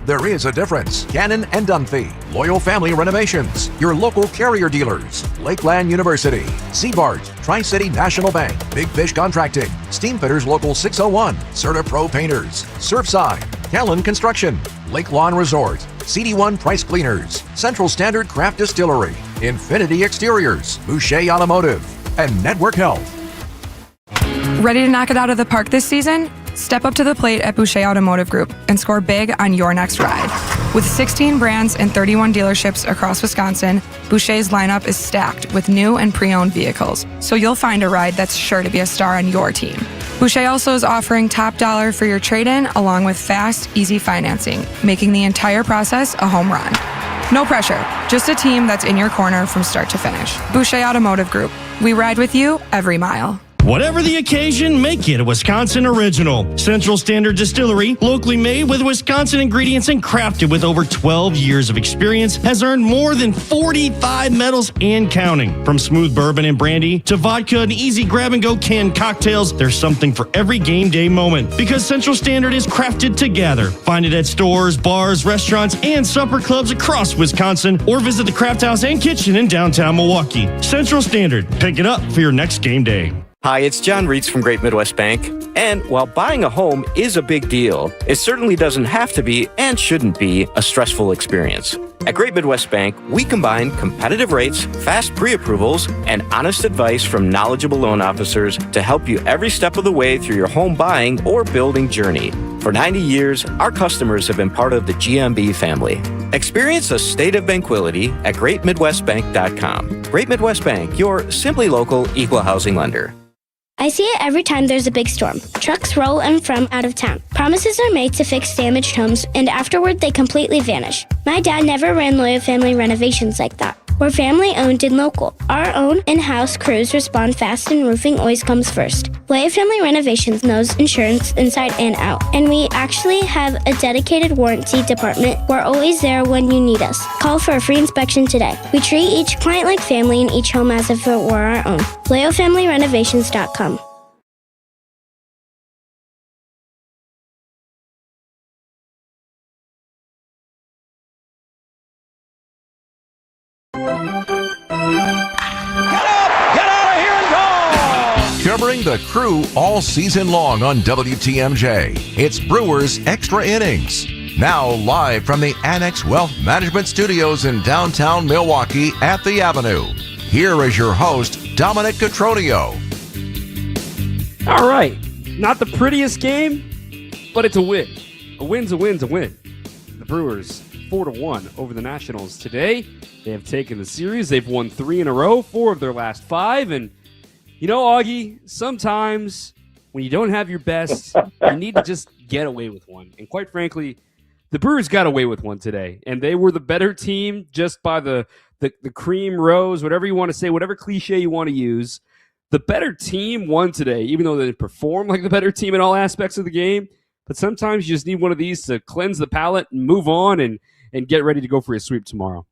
There is a difference. Cannon and Dunphy, Loyal Family Renovations, your local carrier dealers, Lakeland University, Seabart, Tri-City National Bank, Big Fish Contracting, Steamfitters Local 601, Certa Pro Painters, Surfside, Callan Construction, Lake Lawn Resort, CD1 Price Cleaners, Central Standard Craft Distillery, Infinity Exteriors, Boucher Automotive, and Network Health. Ready to knock it out of the park this season? Step up to the plate at Boucher Automotive Group and score big on your next ride. With 16 brands and 31 dealerships across Wisconsin, Boucher's lineup is stacked with new and pre-owned vehicles, so you'll find a ride that's sure to be a star on your team. Boucher also is offering top dollar for your trade-in along with fast, easy financing, making the entire process a home run. No pressure, just a team that's in your corner from start to finish. Boucher Automotive Group. We ride with you every mile. Whatever the occasion, make it a Wisconsin original. Central Standard Distillery, locally made with Wisconsin ingredients and crafted with over 12 years of experience, has earned more than 45 medals and counting. From smooth bourbon and brandy to vodka and easy grab-and-go canned cocktails, there's something for every game day moment. Because Central Standard is crafted together. Find it at stores, bars, restaurants, and supper clubs across Wisconsin, or visit the Craft House and Kitchen in downtown Milwaukee. Central Standard, pick it up for your next game day. Hi, it's John Reitz from Great Midwest Bank. And while buying a home is a big deal, it certainly doesn't have to be and shouldn't be a stressful experience. At Great Midwest Bank, we combine competitive rates, fast pre-approvals, and honest advice from knowledgeable loan officers to help you every step of the way through your home buying or building journey. For 90 years, our customers have been part of the GMB family. Experience a state of tranquility at greatmidwestbank.com. Great Midwest Bank, your simply local equal housing lender. I see it every time there's a big storm. Trucks roll in from out of town. Promises are made to fix damaged homes, and afterward they completely vanish. My dad never ran Loyal Family Renovations like that. We're family-owned and local. Our own in-house crews respond fast, and roofing always comes first. Loyal Family Renovations knows insurance inside and out, and we actually have a dedicated warranty department. We're always there when you need us. Call for a free inspection today. We treat each client like family and each home as if it were our own. LoyalFamilyRenovations.com. Covering the Crew all season long on WTMJ, it's Brewers Extra Innings. Now live from the Annex Wealth Management Studios in downtown Milwaukee at the Avenue. Here is your host, Dominic Cotroneo. All right, not the prettiest game, but it's a win. A win's a win's a win. The Brewers 4-1 over the Nationals today. They have taken the series. They've won 3 in a row, 4 of their last 5, and you know, Augie, sometimes when you don't have your best, you need to just get away with one. And quite frankly, the Brewers got away with one today. And they were the better team just by the cream rose, whatever you want to say, whatever cliche you want to use. The better team won today, even though they didn't perform like the better team in all aspects of the game. But sometimes you just need one of these to cleanse the palate and move on and get ready to go for a sweep tomorrow.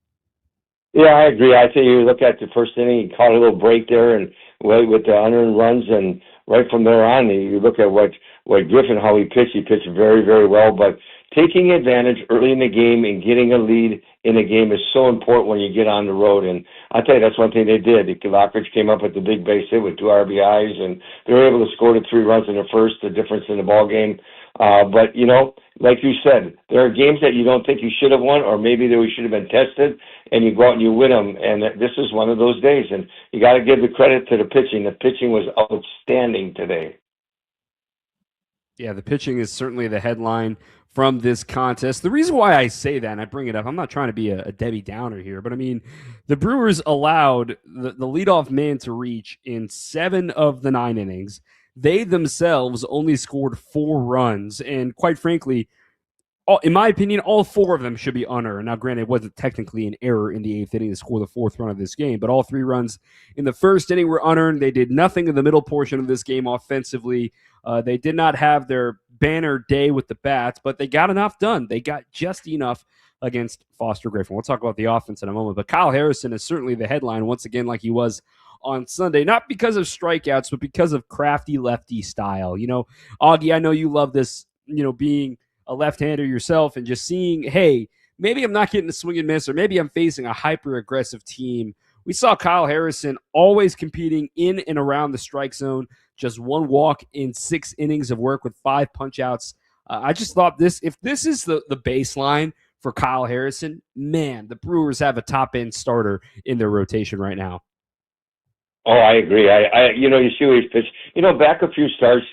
Yeah, I agree. I think you look at the first inning, he caught a little break there, and with the unearned runs, and right from there on, you look at what Griffin, how he pitched. He pitched very, very well, but taking advantage early in the game and getting a lead in a game is so important when you get on the road. And I'll tell you, that's one thing they did. Lockridge came up with the big base hit with 2 RBIs, and they were able to score the 3 runs in the first, the difference in the ball game. But, you know, like you said, there are games that you don't think you should have won, or maybe they should have been tested, and you go out and you win them. And this is one of those days. And you got to give the credit to the pitching. The pitching was outstanding today. Yeah, the pitching is certainly the headline from this contest. The reason why I say that, and I bring it up, I'm not trying to be a Debbie Downer here, but I mean, the Brewers allowed the leadoff man to reach in 7 of the 9 innings. They themselves only scored 4 runs, and quite frankly, in my opinion, all 4 of them should be unearned. Now, granted, it wasn't technically an error in the 8th inning to score the 4th run of this game, but all 3 runs in the first inning were unearned. They did nothing in the middle portion of this game offensively. They did not have their banner day with the bats, but they got enough done. They got just enough against Foster Griffin. We'll talk about the offense in a moment, but Kyle Harrison is certainly the headline once again, like he was on Sunday, not because of strikeouts, but because of crafty lefty style. You know, Augie, I know you love this, you know, being a left-hander yourself and just seeing, hey, maybe I'm not getting a swing and miss, or maybe I'm facing a hyper-aggressive team. We saw Kyle Harrison always competing in and around the strike zone, just one walk in 6 innings of work with 5 punch-outs. I just thought if this is the baseline for Kyle Harrison, man, the Brewers have a top-end starter in their rotation right now. Oh, I agree. You see where he's pitched. Back a few starts,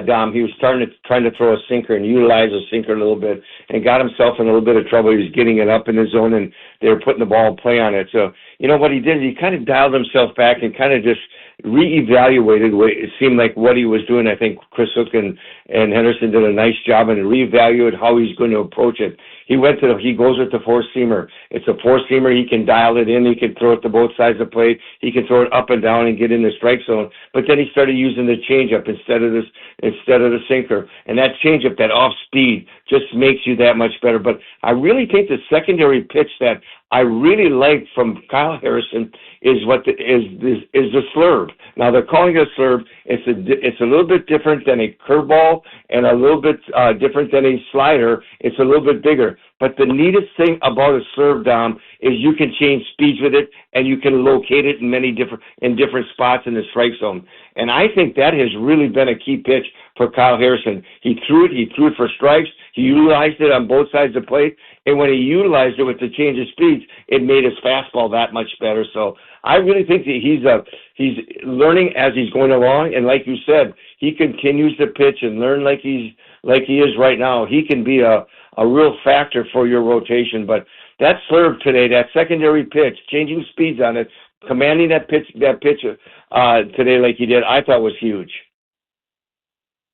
Dom, he was trying to throw a sinker and utilize a sinker a little bit, and got himself in a little bit of trouble. He was getting it up in the zone, and they were putting the ball in play on it. So, what he did is he kind of dialed himself back and kind of just reevaluated it seemed like what he was doing. I think Chris Hook and Henderson did a nice job and reevaluated how he's going to approach it. He goes with the four-seamer. It's a four-seamer. He can dial it in. He can throw it to both sides of the plate. He can throw it up and down and get in the strike zone. But then he started using the changeup instead of the sinker. And that changeup, that off speed, just makes you that much better. But I really think the secondary pitch that I really like from Kyle Harrison is the slurve. Now they're calling it a slurve. It's a little bit different than a curveball and a little bit different than a slider. It's a little bit bigger. But the neatest thing about a slurve, Dom, is you can change speeds with it, and you can locate it in different spots in the strike zone. And I think that has really been a key pitch for Kyle Harrison. He threw it for strikes. He utilized it on both sides of the plate, and when he utilized it with the change of speeds, it made his fastball that much better. So I really think that he's learning as he's going along, and like you said, he continues to pitch and learn like he is right now. He can be a real factor for your rotation. But that slurve today, that secondary pitch, changing speeds on it, commanding that pitch today like he did, I thought was huge.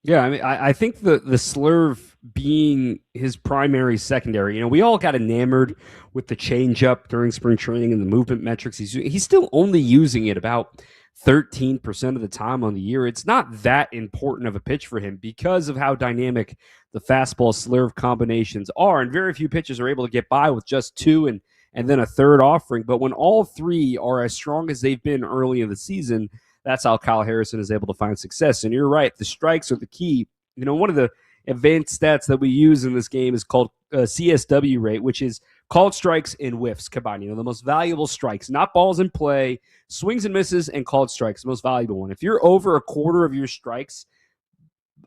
Yeah, I mean, I think the slurve being his primary secondary, we all got enamored with the changeup during spring training and the movement metrics. He's still only using it about 13% of the time on the year. It's not that important of a pitch for him because of how dynamic the fastball slurve combinations are, and very few pitchers are able to get by with just 2 and then a third offering. But when all 3 are as strong as they've been early in the season, that's how Kyle Harrison is able to find success. And you're right, the strikes are the key. One of the advanced stats that we use in this game is called CSW rate, which is called strikes and whiffs combined. The most valuable strikes, not balls in play, swings and misses, and called strikes, the most valuable one. If you're over a quarter of your strikes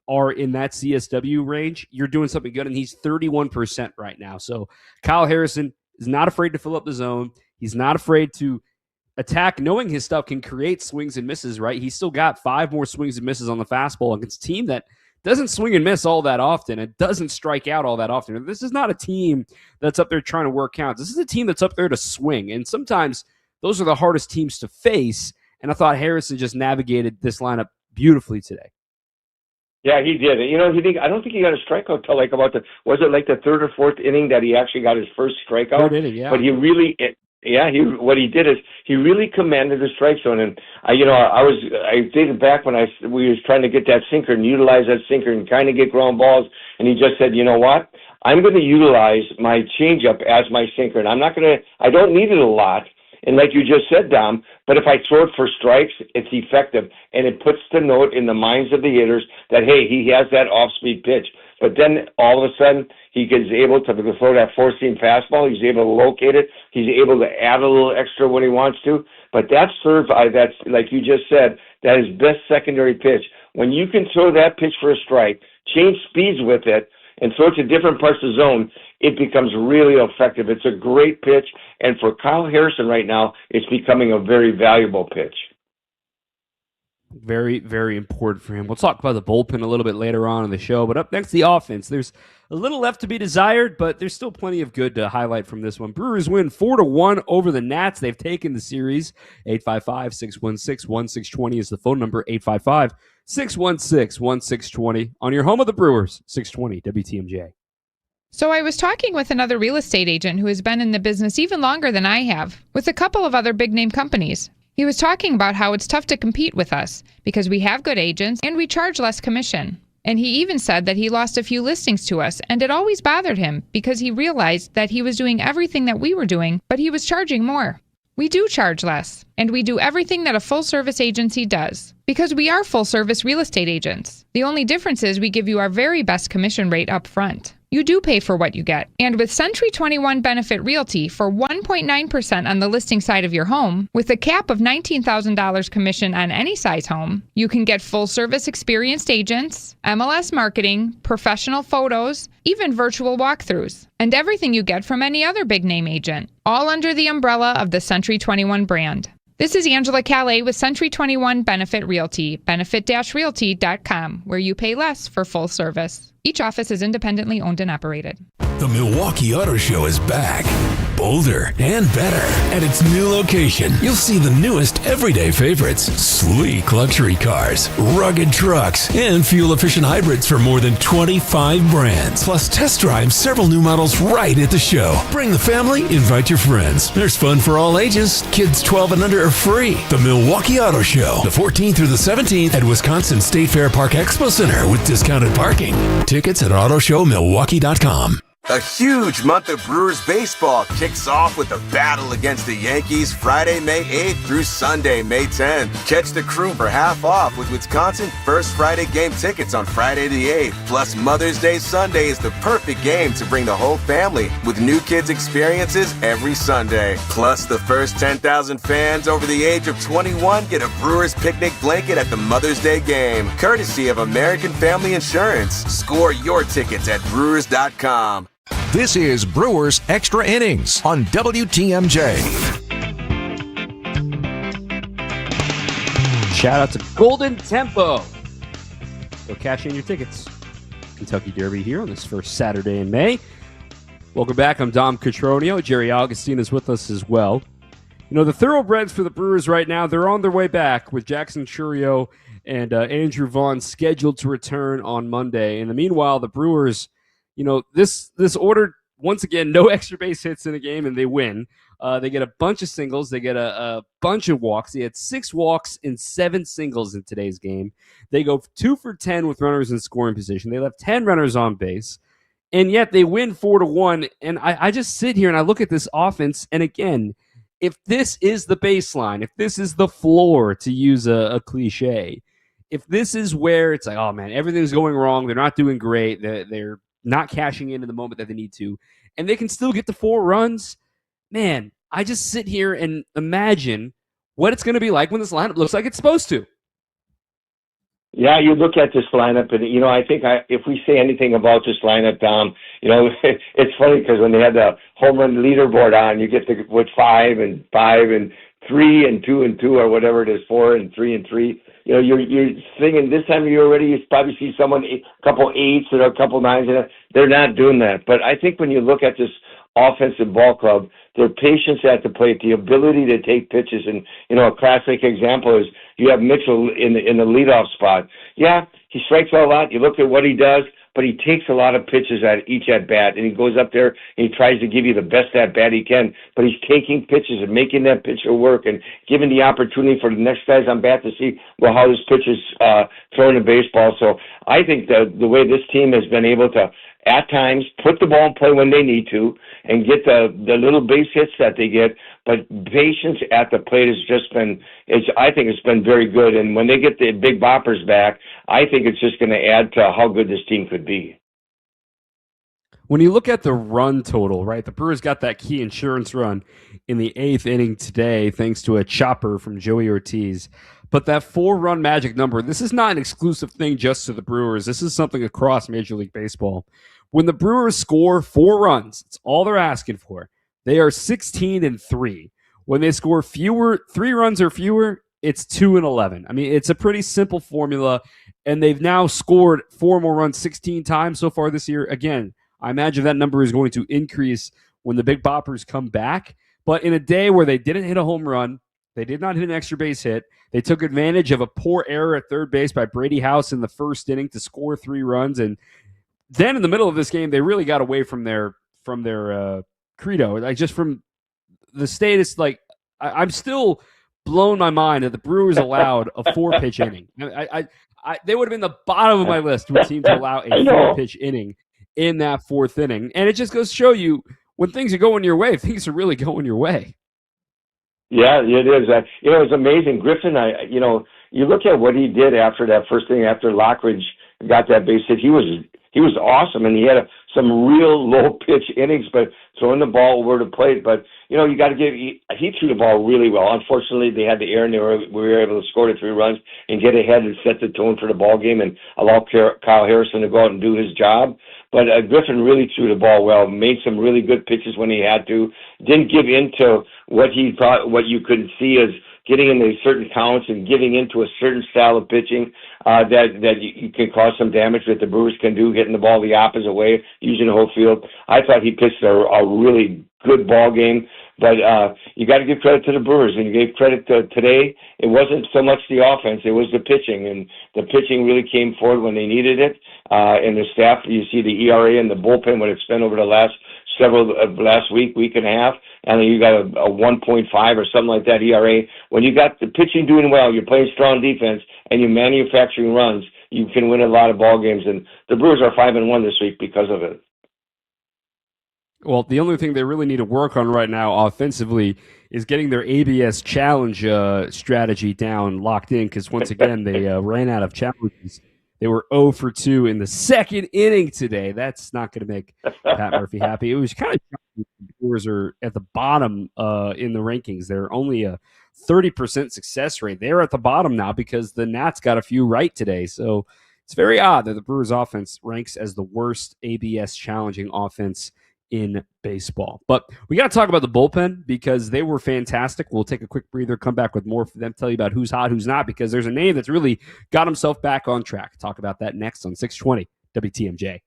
are in that CSW range, you're doing something good, and he's 31% right now. So Kyle Harrison is not afraid to fill up the zone. He's not afraid to attack, knowing his stuff can create swings and misses, right? He's still got 5 more swings and misses on the fastball against a team that doesn't swing and miss all that often. It doesn't strike out all that often. This is not a team that's up there trying to work counts. This is a team that's up there to swing. And sometimes those are the hardest teams to face. And I thought Harrison just navigated this lineup beautifully today. Yeah, he did. I don't think he got a strikeout till was it the 3rd or 4th inning that he actually got his first strikeout? 3rd inning, yeah. But what he did is he really commanded the strike zone. And I dated back when we was trying to get that sinker and utilize that sinker and kind of get ground balls. And he just said, you know what? I'm going to utilize my changeup as my sinker, and I don't need it a lot. And like you just said, Dom, but if I throw it for strikes, it's effective, and it puts the note in the minds of the hitters that, hey, he has that off-speed pitch. But then all of a sudden, he is able to throw that four-seam fastball. He's able to locate it. He's able to add a little extra when he wants to. But that's that's like you just said, that is best secondary pitch. When you can throw that pitch for a strike, change speeds with it, and throw it to different parts of the zone, it becomes really effective. It's a great pitch, and for Kyle Harrison right now, it's becoming a very valuable pitch. Very, very important for him. We'll talk about the bullpen a little bit later on in the show, but up next, the offense. There's a little left to be desired, but there's still plenty of good to highlight from this one. Brewers win 4-1 over the Nats. They've taken the series. 855-616-1620 is the phone number. 855-616-1620 on your home of the Brewers, 620 WTMJ. So I was talking with another real estate agent who has been in the business even longer than I have, with a couple of other big-name companies. He was talking about how it's tough to compete with us because we have good agents and we charge less commission. And he even said that he lost a few listings to us, and it always bothered him because he realized that he was doing everything that we were doing, but he was charging more. We do charge less, and we do everything that a full-service agency does because we are full-service real estate agents. The only difference is we give you our very best commission rate up front. You do pay for what you get. And with Century 21 Benefit Realty, for 1.9% on the listing side of your home, with a cap of $19,000 commission on any size home, you can get full-service experienced agents, MLS marketing, professional photos, even virtual walkthroughs, and everything you get from any other big-name agent, all under the umbrella of the Century 21 brand. This is Angela Calais with Century 21 Benefit Realty, benefit-realty.com, where you pay less for full service. Each office is independently owned and operated. The Milwaukee Auto Show is back. Bolder and better. At its new location, you'll see the newest everyday favorites, sleek luxury cars, rugged trucks, and fuel-efficient hybrids for more than 25 brands. Plus, test drive several new models right at the show. Bring the family, invite your friends. There's fun for all ages. Kids 12 and under are free. The Milwaukee Auto Show, the 14th through the 17th at Wisconsin State Fair Park Expo Center with discounted parking. Tickets at autoshowmilwaukee.com. A huge month of Brewers baseball kicks off with a battle against the Yankees Friday, May 8th through Sunday, May 10th. Catch the crew for half off with Wisconsin First Friday game tickets on Friday the 8th. Plus, Mother's Day Sunday is the perfect game to bring the whole family with new kids experiences every Sunday. Plus, the first 10,000 fans over the age of 21 get a Brewers picnic blanket at the Mother's Day game, courtesy of American Family Insurance. Score your tickets at Brewers.com. This is Brewers Extra Innings on WTMJ. Shout out to Golden Tempo. Go cash in your tickets. Kentucky Derby here on this first Saturday in May. Welcome back. I'm Dom Cotroneo. Jerry Augustine is with us as well. You know, the thoroughbreds for the Brewers right now, they're on their way back with Jackson Chourio and Andrew Vaughn scheduled to return on Monday. In the meanwhile, the Brewers, you know, this order, once again, no extra base hits in a game, and they win. They get a bunch of singles. They get a bunch of walks. They had 6 walks and 7 singles in today's game. They go 2 for 10 with runners in scoring position. They left 10 runners on base, and yet they win 4-1. And I just sit here and I look at this offense, and again, if this is the baseline, if this is the floor, to use a cliche, if this is where it's like, oh, man, everything's going wrong, they're not doing great, they're not cashing in the moment that they need to, and they can still get to 4 runs, man, I just sit here and imagine what it's going to be like when this lineup looks like it's supposed to. Yeah, you look at this lineup, and, you know, I think if we say anything about this lineup, Dom, you know, it's funny because when they had the home run leaderboard on, you get with 5 and 5 and 3 and 2 and 2 or whatever it is, 4 and 3 and 3. You know, you're thinking this time of year already, you probably see someone, a couple 8s or a couple 9s. And they're not doing that. But I think when you look at this offensive ball club, their patience at the plate, the ability to take pitches, and, you know, a classic example is you have Mitchell in the leadoff spot. Yeah, he strikes out a lot. You look at what he does, but he takes a lot of pitches at each at bat, and he goes up there and he tries to give you the best at bat he can. But he's taking pitches and making that pitcher work and giving the opportunity for the next guys on bat to see, well, how this pitcher's throwing the baseball. So I think the way this team has been able to, at times, put the ball in play when they need to and get the little base hits that they get, but patience at the plate has just been, I think it's been very good. And when they get the big boppers back, I think it's just going to add to how good this team could be. When you look at the run total, right, the Brewers got that key insurance run in the 8th inning today thanks to a chopper from Joey Ortiz. But that 4-run magic number, this is not an exclusive thing just to the Brewers. This is something across Major League Baseball. When the Brewers score 4 runs, it's all they're asking for. They are 16-3. When they score 3 runs or fewer, it's 2-11. I mean, it's a pretty simple formula, and they've now scored 4 more runs 16 times so far this year. Again, I imagine that number is going to increase when the big boppers come back. But in a day where they didn't hit a home run, they did not hit an extra base hit, they took advantage of a poor error at third base by Brady House in the first inning to score 3 runs, and then in the middle of this game, they really got away from their credo. Like, just from the status, like, I'm still blown my mind that the Brewers allowed a 4-pitch inning. They would have been the bottom of my list with teams to allow a 4-pitch inning in that 4th inning. And it just goes to show you, when things are going your way, things are really going your way. Yeah, it is. You know, it's amazing. Griffin, you know, you look at what he did after that first inning, after Lockridge got that base hit, he was he was awesome, and he had some real low pitch innings, but throwing the ball over the plate. But you got to he threw the ball really well. Unfortunately, they had the air, and we were able to score the 3 runs and get ahead and set the tone for the ball game, and allow Kyle Harrison to go out and do his job. But Griffin really threw the ball well, made some really good pitches when he had to, didn't give in to what he thought, what you could see as getting into certain counts and giving into a certain style of pitching that you can cause some damage that the Brewers can do, getting the ball the opposite way, using the whole field. I thought he pitched a really good ball game, but you got to give credit to the Brewers, and you gave credit to today. It wasn't so much the offense, it was the pitching, and the pitching really came forward when they needed it. And the staff, you see the ERA and the bullpen, what it's been over the last week and a half, and then you got a 1.5 or something like that ERA. When you got the pitching doing well, you're playing strong defense, and you're manufacturing runs, you can win a lot of ball games. And the Brewers are 5-1 this week because of it. Well, the only thing they really need to work on right now offensively is getting their ABS challenge strategy down, locked in, because once again, they ran out of challenges. They were 0 for 2 in the second inning today. That's not going to make Pat Murphy happy. It was kind of shocking. The Brewers are at the bottom in the rankings. They're only a 30% success rate. They're at the bottom now because the Nats got a few right today. So it's very odd that the Brewers offense ranks as the worst ABS challenging offense in baseball. But we got to talk about the bullpen because they were fantastic. We'll take a quick breather, come back with more for them, tell you about who's hot, who's not, because there's a name that's really got himself back on track. Talk about that next on 620 WTMJ.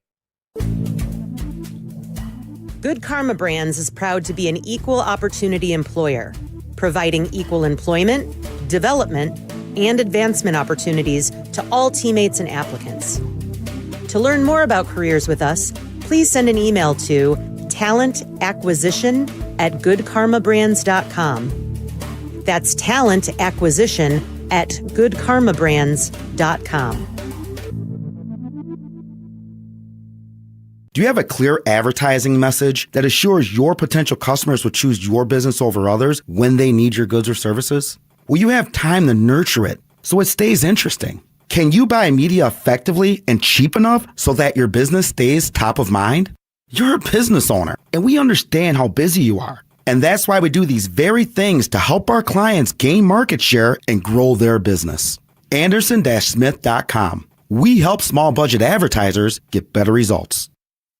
Good Karma Brands is proud to be an equal opportunity employer, providing equal employment, development, and advancement opportunities to all teammates and applicants. To learn more about careers with us, please send an email to talentacquisition@goodkarmabrands.com. That's talentacquisition@goodkarmabrands.com. Do you have a clear advertising message that assures your potential customers will choose your business over others when they need your goods or services? Will you have time to nurture it so it stays interesting? Can you buy media effectively and cheap enough so that your business stays top of mind? You're a business owner, and we understand how busy you are. And that's why we do these very things to help our clients gain market share and grow their business. Anderson-Smith.com. We help small budget advertisers get better results.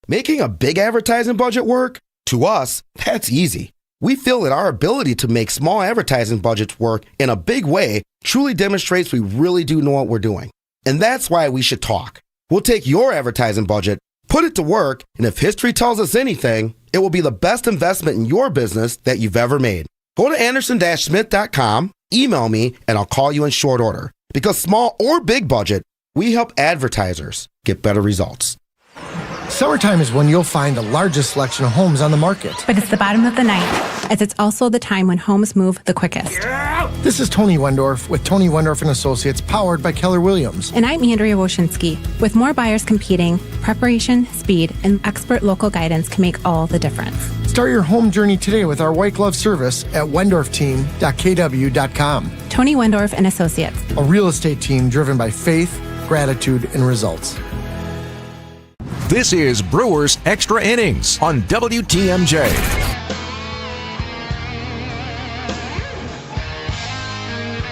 Making a big advertising budget work? To us, that's easy. We feel that our ability to make small advertising budgets work in a big way truly demonstrates we really do know what we're doing. And that's why we should talk. We'll take your advertising budget, put it to work, and if history tells us anything, it will be the best investment in your business that you've ever made. Go to Anderson-Smith.com, email me, and I'll call you in short order. Because small or big budget, we help advertisers get better results. Summertime is when you'll find the largest selection of homes on the market. But it's the bottom of the night, as it's also the time when homes move the quickest. This is Tony Wendorf with Tony Wendorf & Associates, powered by Keller Williams. And I'm Andrea Woshinski. With more buyers competing, preparation, speed, and expert local guidance can make all the difference. Start your home journey today with our white glove service at wendorfteam.kw.com. Tony Wendorf & Associates. A real estate team driven by faith, gratitude, and results. This is Brewers Extra Innings on WTMJ.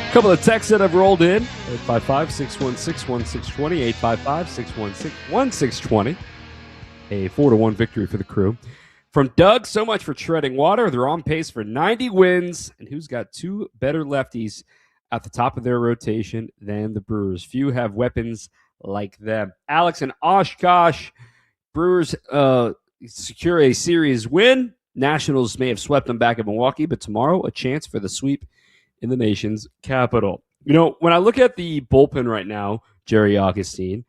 A couple of texts that have rolled in. 855-616-1620, 855-616-1620. A 4-1 victory for the Crew. From Doug, so much for treading water. They're on pace for 90 wins. And who's got two better lefties at the top of their rotation than the Brewers? Few have weapons like them. Alex and Oshkosh. Brewers secure a series win. Nationals may have swept them back in Milwaukee, but tomorrow a chance for the sweep in the nation's capital. You know, when I look at the bullpen right now, Jerry Augustine,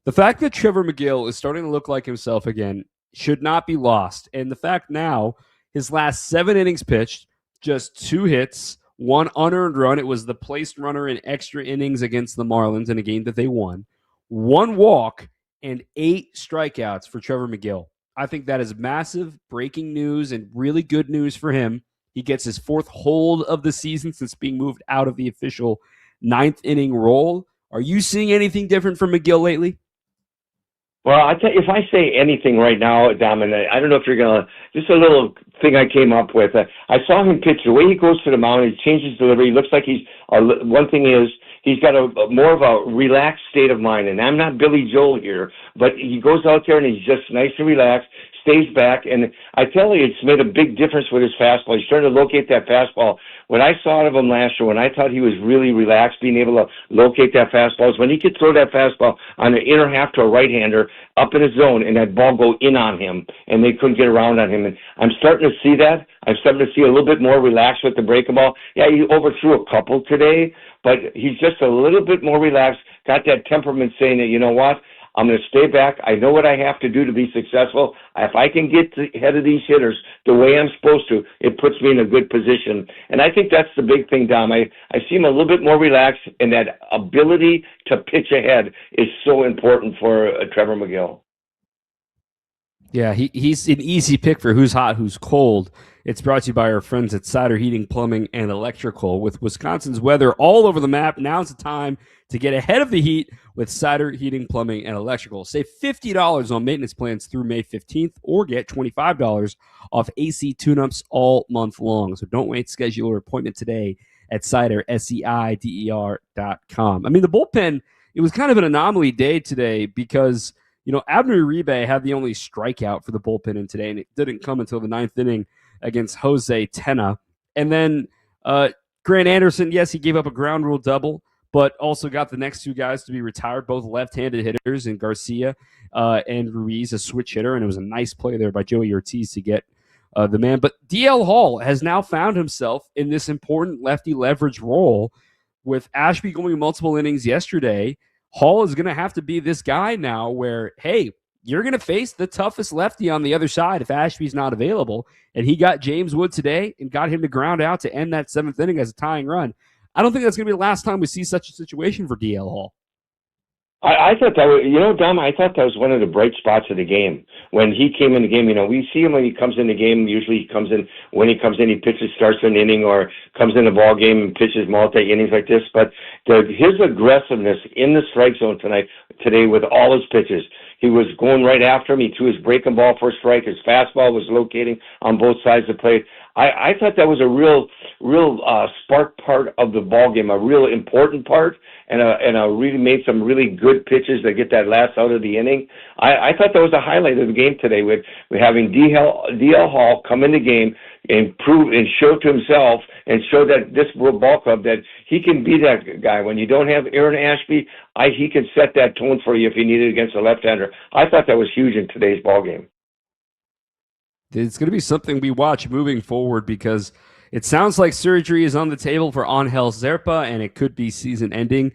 the fact that Trevor McGill is starting to look like himself again should not be lost. And the fact now, his last 7 innings pitched, just 2 hits, 1 unearned run. It was the placed runner in extra innings against the Marlins in a game that they won. 1 walk and 8 strikeouts for Trevor McGill. I think that is massive breaking news and really good news for him. He gets his 4th hold of the season since being moved out of the official 9th inning role. Are you seeing anything different from McGill lately? Well, if I say anything right now, Dom, and I don't know if you're going to, just a little thing I came up with. I saw him pitch. The way he goes to the mound, he changes delivery. He looks like one thing is, he's got a more of a relaxed state of mind. And I'm not Billy Joel here, but he goes out there and he's just nice and relaxed, stays back. And I tell you, it's made a big difference with his fastball. He's starting to locate that fastball. What I saw out of him last year, when I thought he was really relaxed, being able to locate that fastball, is when he could throw that fastball on the inner half to a right-hander up in his zone, and that ball go in on him, and they couldn't get around on him. And I'm starting to see that. I'm starting to see a little bit more relaxed with the breaking ball. Yeah, he overthrew a couple today, but he's just a little bit more relaxed, got that temperament saying that, you know what, I'm going to stay back. I know what I have to do to be successful. If I can get ahead of these hitters the way I'm supposed to, it puts me in a good position. And I think that's the big thing, Dom. I see him a little bit more relaxed, and that ability to pitch ahead is so important for Trevor McGill. Yeah, he's an easy pick for who's hot, who's cold. It's brought to you by our friends at Cider Heating, Plumbing, and Electrical. With Wisconsin's weather all over the map, now's the time to get ahead of the heat with Cider Heating, Plumbing, and Electrical. Save $50 on maintenance plans through May 15th or get $25 off AC tune-ups all month long. So don't wait. Schedule your appointment today at Cider, SEIDER.com. I mean, the bullpen, it was kind of an anomaly day today because, you know, Abner Uribe had the only strikeout for the bullpen in today, and it didn't come until the ninth inning against Jose Tena. And then Grant Anderson, yes, he gave up a ground rule double, but also got the next two guys to be retired, both left-handed hitters, in Garcia and Ruiz, a switch hitter, and it was a nice play there by Joey Ortiz to get the man. But DL Hall has now found himself in this important lefty leverage role with Ashby going multiple innings yesterday. Hall is going to have to be this guy now where, hey, you're going to face the toughest lefty on the other side if Ashby's not available. And he got James Wood today and got him to ground out to end that seventh inning as a tying run. I don't think that's going to be the last time we see such a situation for DL Hall. I thought that was, Dom, I thought that was one of the bright spots of the game. When he came in the game, we see him when he comes in the game. Usually he comes in, when he comes in, he pitches, starts an inning, or comes in the ball game and pitches multi-innings like this. But his aggressiveness in the strike zone today with all his pitches, he was going right after him. He threw his breaking ball for a strike. His fastball was locating on both sides of the plate. I thought that was a real spark part of the ball game, a real important part, and really made some really good pitches to get that last out of the inning. I thought that was a highlight of the game today with having DL Hall come in the game and prove and show to himself and show that this ball club that he can be that guy. When you don't have Aaron Ashby, he can set that tone for you if you need it against a left-hander. I thought that was huge in today's ball game. It's going to be something we watch moving forward because it sounds like surgery is on the table for Angel Zerpa, and it could be season-ending.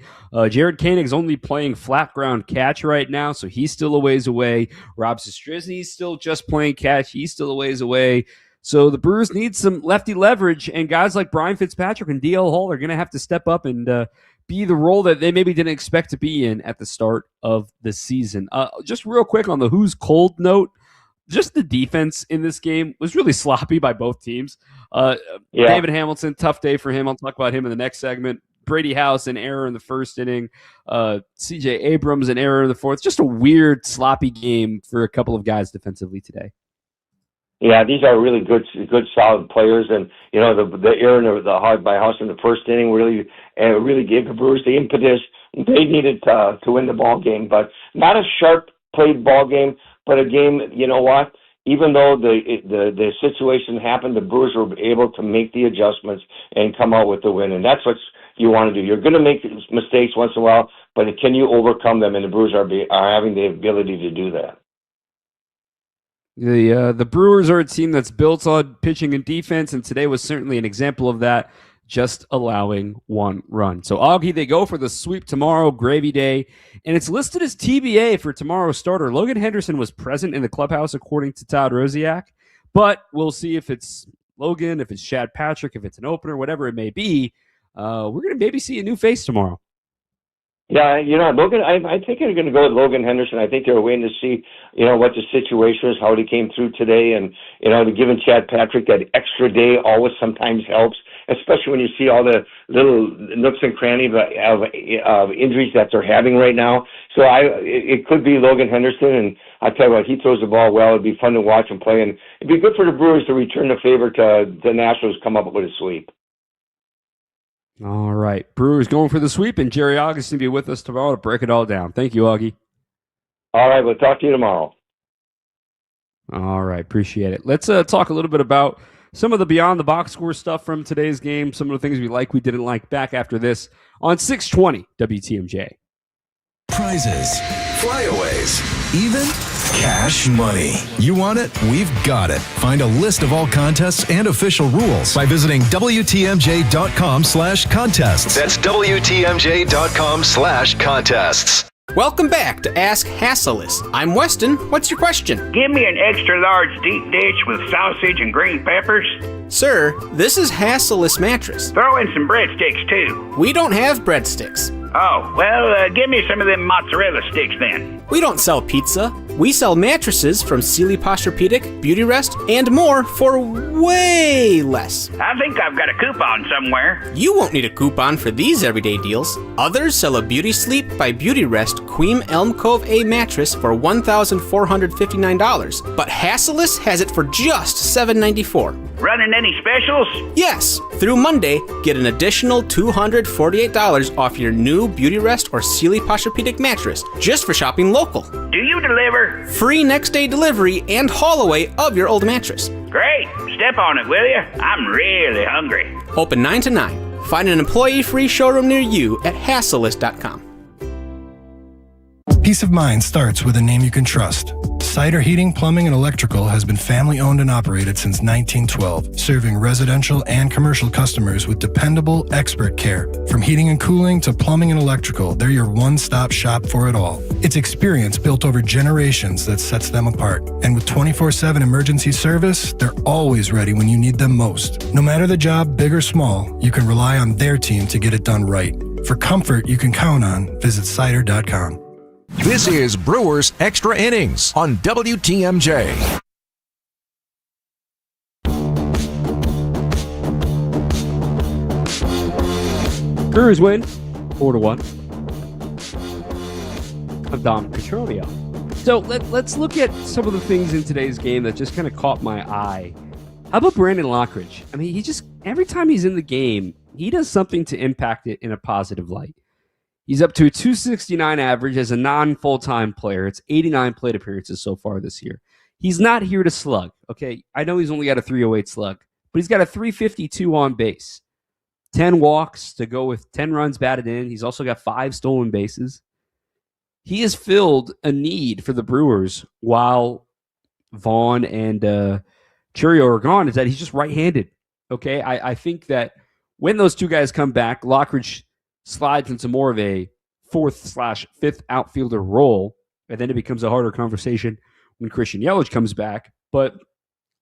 Jared Koenig's only playing flat ground catch right now, so he's still a ways away. Rob Sestrzy's still just playing catch. He's still a ways away. So the Brewers need some lefty leverage, and guys like Brian Fitzpatrick and DL Hall are going to have to step up and be the role that they maybe didn't expect to be in at the start of the season. Just real quick on the who's cold note, just the defense in this game was really sloppy by both teams. David Hamilton, tough day for him. I'll talk about him in the next segment. Brady House, an error in the first inning. C.J. Abrams, an error in the fourth. Just a weird, sloppy game for a couple of guys defensively today. Yeah, these are really good, solid players, and the error by House in the first inning really gave the Brewers the impetus they needed to win the ball game. But not a sharp played ball game, but a game. You know what? Even though the situation happened, the Brewers were able to make the adjustments and come out with the win, and that's what you want to do. You're going to make mistakes once in a while, but can you overcome them? And the Brewers are having the ability to do that. The Brewers are a team that's built on pitching and defense, and today was certainly an example of that, just allowing one run. So, Augie, they go for the sweep tomorrow, gravy day, and it's listed as TBA for tomorrow's starter. Logan Henderson was present in the clubhouse, according to Todd Rosiak, but we'll see if it's Logan, if it's Chad Patrick, if it's an opener, whatever it may be. We're going to maybe see a new face tomorrow. Yeah, Logan, I think they're going to go with Logan Henderson. I think they're waiting to see, what the situation is, how he came through today, and, giving Chad Patrick that extra day always sometimes helps. especially when you see all the little nooks and crannies of injuries that they're having right now. So it could be Logan Henderson, and I tell you what, he throws the ball well. It'd be fun to watch him play, and it'd be good for the Brewers to return the favor to the Nationals, come up with a sweep. All right. Brewers going for the sweep, and Jerry Augustin will be with us tomorrow to break it all down. Thank you, Augie. All right. We'll talk to you tomorrow. All right. Appreciate it. Let's talk a little bit about some of the beyond the box score stuff from today's game, some of the things we didn't like, back after this on 620 WTMJ. Prizes, flyaways, even cash money. You want it? We've got it. Find a list of all contests and official rules by visiting WTMJ.com/contests. That's WTMJ.com/contests. Welcome back to Ask Hasselus. I'm Weston. What's your question? Give me an extra large deep dish with sausage and green peppers. Sir, this is Hasselus Mattress. Throw in some breadsticks, too. We don't have breadsticks. Oh, well, give me some of them mozzarella sticks then. We don't sell pizza. We sell mattresses from Sealy Posturepedic, Beauty Rest, and more for way less. I think I've got a coupon somewhere. You won't need a coupon for these everyday deals. Others sell a Beauty Sleep by Beauty Rest Queen Elm Cove A mattress for $1,459, but Hasselus has it for just $794. Running any specials? Yes. Through Monday, get an additional $248 off your new Beauty Rest or Sealy Posturepedic mattress just for shopping local. Do you deliver? Free next day delivery and haul away of your old mattress. Great. Step on it, will you? I'm really hungry. Open 9 to 9. Find an employee-free showroom near you at Hasselus.com. Peace of mind starts with a name you can trust. Cider Heating, Plumbing, and Electrical has been family-owned and operated since 1912, serving residential and commercial customers with dependable, expert care. From heating and cooling to plumbing and electrical, they're your one-stop shop for it all. It's experience built over generations that sets them apart. And with 24/7 emergency service, they're always ready when you need them most. No matter the job, big or small, you can rely on their team to get it done right. For comfort you can count on, visit cider.com. This is Brewers Extra Innings on WTMJ. Brewers win 4-1. I'm Dom Petronio. So let's look at some of the things in today's game that just kind of caught my eye. How about Brandon Lockridge? I mean, every time he's in the game, he does something to impact it in a positive light. He's up to a 269 average as a non-full-time player. It's 89 plate appearances so far this year. He's not here to slug, okay? I know he's only got a 308 slug, but he's got a 352 on base. 10 walks to go with 10 runs batted in. He's also got 5 stolen bases. He has filled a need for the Brewers while Vaughn and Churio are gone, is that he's just right-handed, okay? I think that when those two guys come back, Lockridge slides into more of a 4th/5th outfielder role, and then it becomes a harder conversation when Christian Yelich comes back. But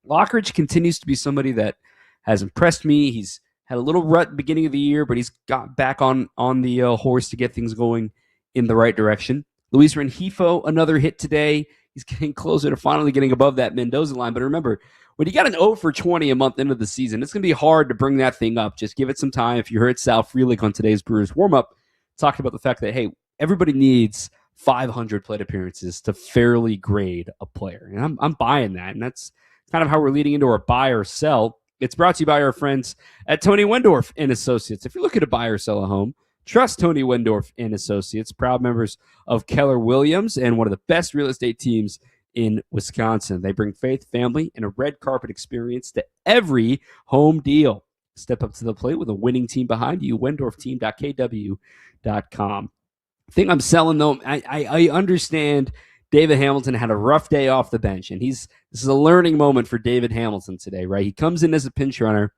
Lockridge continues to be somebody that has impressed me. He's had a little rut beginning of the year, but he's got back on the horse to get things going in the right direction. Luis Rengifo, another hit today. He's getting closer to finally getting above that Mendoza line. But remember, when you got an 0 for 20 a month into the season, it's going to be hard to bring that thing up. Just give it some time. If you heard Sal Frelick on today's Brewers warm-up, talking about the fact that, hey, everybody needs 500 plate appearances to fairly grade a player. And I'm buying that. And that's kind of how we're leading into our buy or sell. It's brought to you by our friends at Tony Wendorf and Associates. If you're looking to buy or sell a home, trust Tony Wendorf and Associates, proud members of Keller Williams and one of the best real estate teams in Wisconsin. They bring faith, family, and a red carpet experience to every home deal. Step up to the plate with a winning team behind you. WendorfTeam.kw.com. Thing I'm selling, though, I understand David Hamilton had a rough day off the bench, and this is a learning moment for David Hamilton today, right? He comes in as a pinch runner.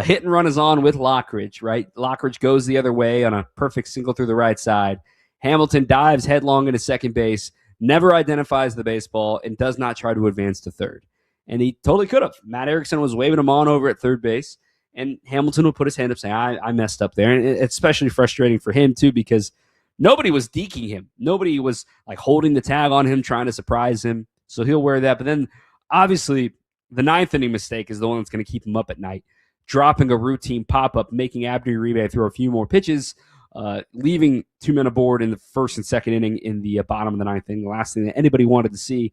Hit and run is on with Lockridge, right? Lockridge goes the other way on a perfect single through the right side. Hamilton dives headlong into second base, never identifies the baseball, and does not try to advance to third. And he totally could have. Matt Erickson was waving him on over at third base, and Hamilton would put his hand up saying, I messed up there. And it's especially frustrating for him, too, because nobody was deking him. Nobody was like holding the tag on him, trying to surprise him. So he'll wear that. But then, obviously, the 9th inning mistake is the one that's going to keep him up at night. dropping a routine pop-up, making Abdi Uribe throw a few more pitches, leaving 2 men aboard in the first and second inning in the bottom of the ninth inning, the last thing that anybody wanted to see.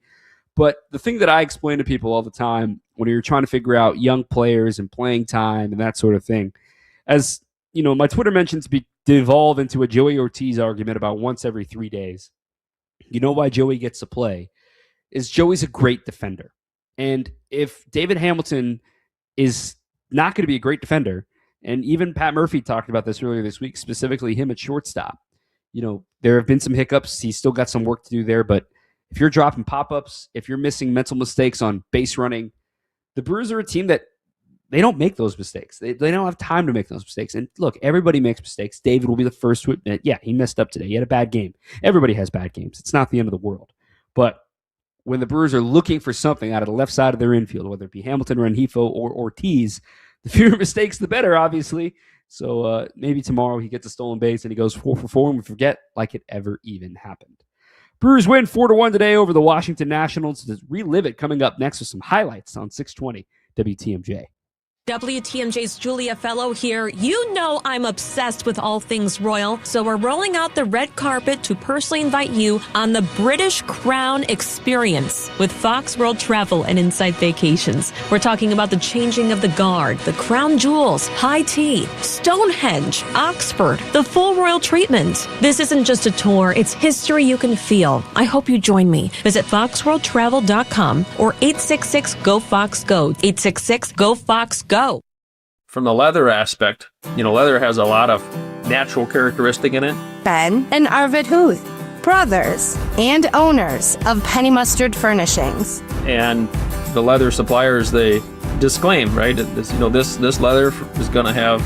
But the thing that I explain to people all the time when you're trying to figure out young players and playing time and that sort of thing, as you know, my Twitter mentions devolve into a Joey Ortiz argument about once every 3 days. You know why Joey gets to play is Joey's a great defender. And if David Hamilton is not going to be a great defender, and even Pat Murphy talked about this earlier this week, specifically him at shortstop, you know, there have been some hiccups. He's still got some work to do there, but if you're dropping pop-ups, if you're missing mental mistakes on base running, the Brewers are a team that they don't make those mistakes. They don't have time to make those mistakes. And look, everybody makes mistakes. David will be the first to admit, yeah, he messed up today. He had a bad game. Everybody has bad games. It's not the end of the world. But when the Brewers are looking for something out of the left side of their infield, whether it be Hamilton, Rengifo, or Ortiz, the fewer mistakes, the better, obviously. So maybe tomorrow he gets a stolen base and he goes 4 for 4 and we forget like it ever even happened. Brewers win 4-1 today over the Washington Nationals. To relive it coming up next with some highlights on 620 WTMJ. WTMJ's Julia Fellow here. You know I'm obsessed with all things royal, so we're rolling out the red carpet to personally invite you on the British Crown experience with Fox World Travel and Insight Vacations. We're talking about the changing of the guard, the crown jewels, high tea, Stonehenge, Oxford, the full royal treatment. This isn't just a tour, it's history you can feel. I hope you join me. Visit foxworldtravel.com or 866-GO-FOX-GO, 866-GO-FOX-GO. From the leather aspect, you know, leather has a lot of natural characteristic in it. Ben and Arvid Huth, brothers and owners of Penny Mustard Furnishings. And the leather suppliers, they disclaim, right? This leather is going to have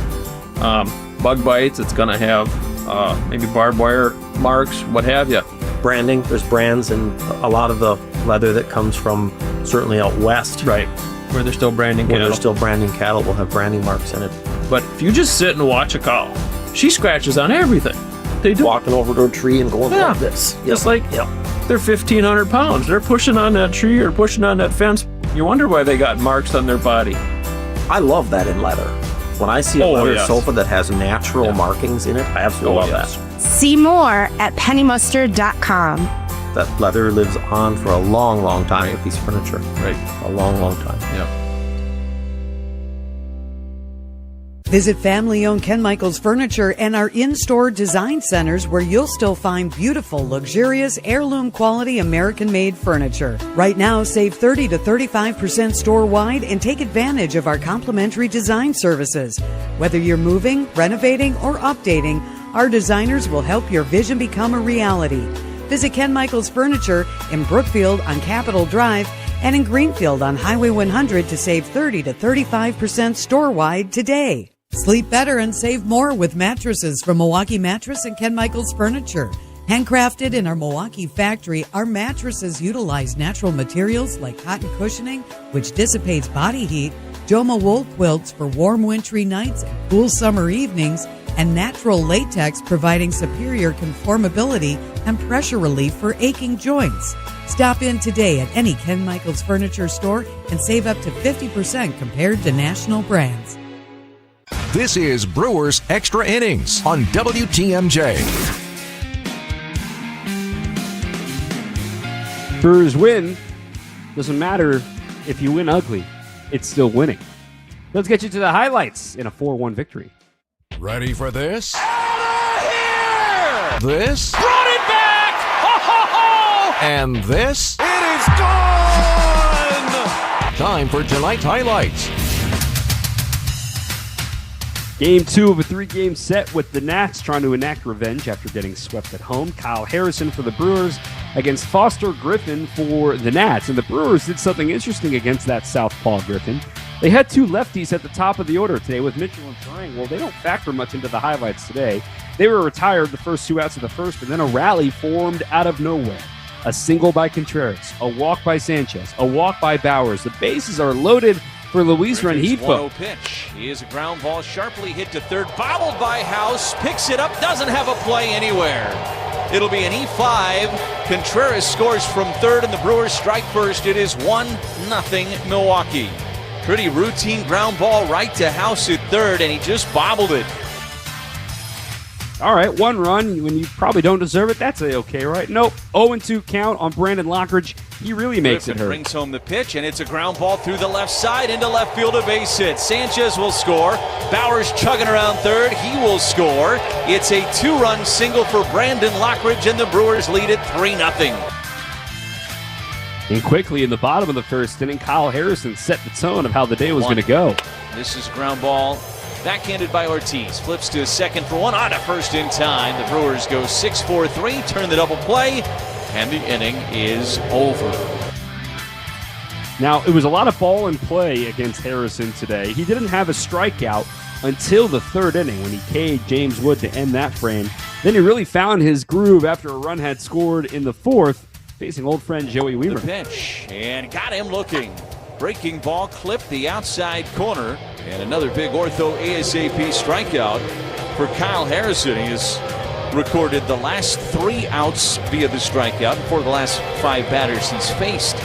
bug bites. It's going to have maybe barbed wire marks, what have you. Branding, there's brands and a lot of the leather that comes from certainly out west. Right. Where they're still branding cattle. Where they're still branding cattle will have branding marks in it. But if you just sit and watch a cow, she scratches on everything. They do. Walking over to a tree and going like this. Just like, they're 1,500 pounds. They're pushing on that tree or pushing on that fence. You wonder why they got marks on their body. I love that in leather. When I see a leather sofa that has natural markings in it, I absolutely love that. See more at pennymustard.com. That leather lives on for a long, long time with these furniture. Right. A long, long time. Yeah. Visit family-owned Ken Michaels Furniture and our in-store design centers where you'll still find beautiful, luxurious, heirloom-quality American-made furniture. Right now, save 30 to 35% store-wide and take advantage of our complimentary design services. Whether you're moving, renovating, or updating, our designers will help your vision become a reality. Visit Ken Michaels Furniture in Brookfield on Capitol Drive and in Greenfield on Highway 100 to save 30 to 35% store-wide today. Sleep better and save more with mattresses from Milwaukee Mattress and Ken Michaels Furniture. Handcrafted in our Milwaukee factory, our mattresses utilize natural materials like cotton cushioning, which dissipates body heat, Joma wool quilts for warm wintry nights and cool summer evenings, and natural latex providing superior conformability and pressure relief for aching joints. Stop in today at any Ken Michaels Furniture store and save up to 50% compared to national brands. This is Brewers Extra Innings on WTMJ. Brewers win. Doesn't matter if you win ugly. It's still winning. Let's get you to the highlights in a 4-1 victory. Ready for this? Out of here! This? Brought it back! Ho, ho, ho! And this? It is gone! Time for tonight's highlights. Game 2 of a 3-game set with the Nats trying to enact revenge after getting swept at home. Kyle Harrison for the Brewers against Foster Griffin for the Nats. And the Brewers did something interesting against that southpaw Griffin. They had 2 lefties at the top of the order today with Mitchell and Terang. Well, they don't factor much into the highlights today. They were retired the first 2 outs of the first, but then a rally formed out of nowhere. A single by Contreras, a walk by Sanchez, a walk by Bowers. The bases are loaded for Luis Rengifo. 1-0 pitch. He is a ground ball sharply hit to third, bobbled by House, picks it up, doesn't have a play anywhere. It'll be an E5. Contreras scores from third and the Brewers strike first. It is 1-0 Milwaukee. Pretty routine ground ball right to House at third, and he just bobbled it. All right, 1 run when you probably don't deserve it. That's okay, right? Nope. 0-2 count on Brandon Lockridge. He really makes Griffin it hurt. brings home the pitch, and it's a ground ball through the left side into left field, a base hit. Sanchez will score. Bowers chugging around third. He will score. It's a 2-run single for Brandon Lockridge, and the Brewers lead it 3-0. And quickly in the bottom of the first inning, Kyle Harrison set the tone of how the day was going to go. This is ground ball. Backhanded by Ortiz. Flips to second for one. On to first in time. The Brewers go 6-4-3. Turn the double play. And the inning is over. Now, it was a lot of ball in play against Harrison today. He didn't have a strikeout until the third inning when he K'd James Wood to end that frame. Then he really found his groove after a run had scored in the fourth, facing old friend Joey Weaver. The pitch. And got him looking. Breaking ball clipped the outside corner. And another big ortho ASAP strikeout for Kyle Harrison. He has recorded the last 3 outs via the strikeout for the last 5 batters he's faced.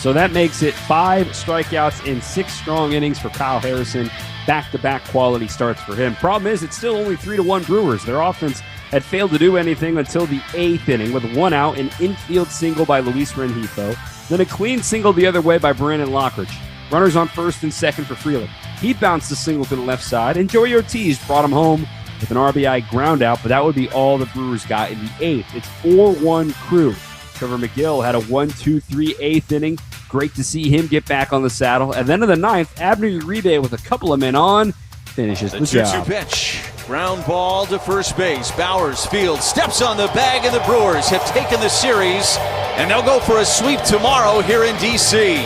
So that makes it 5 strikeouts in 6 strong innings for Kyle Harrison. Back-to-back quality starts for him. Problem is, it's still only 3-1 Brewers. Their offense had failed to do anything until the 8th inning with 1 out, an infield single by Luis Rengifo, then a clean single the other way by Brandon Lockridge. Runners on first and second for Freeland. He bounced the single to the left side, and Joey Ortiz brought him home with an RBI ground out, but that would be all the Brewers got in the 8th. It's 4-1 Crew. Trevor McGill had a 1-2-3 8th inning. Great to see him get back on the saddle. And then in the 9th, Abner Uribe with a couple of men on finishes the job. 2-2 pitch. Ground ball to first base. Bowers fields, steps on the bag, and the Brewers have taken the series, and they'll go for a sweep tomorrow here in D.C.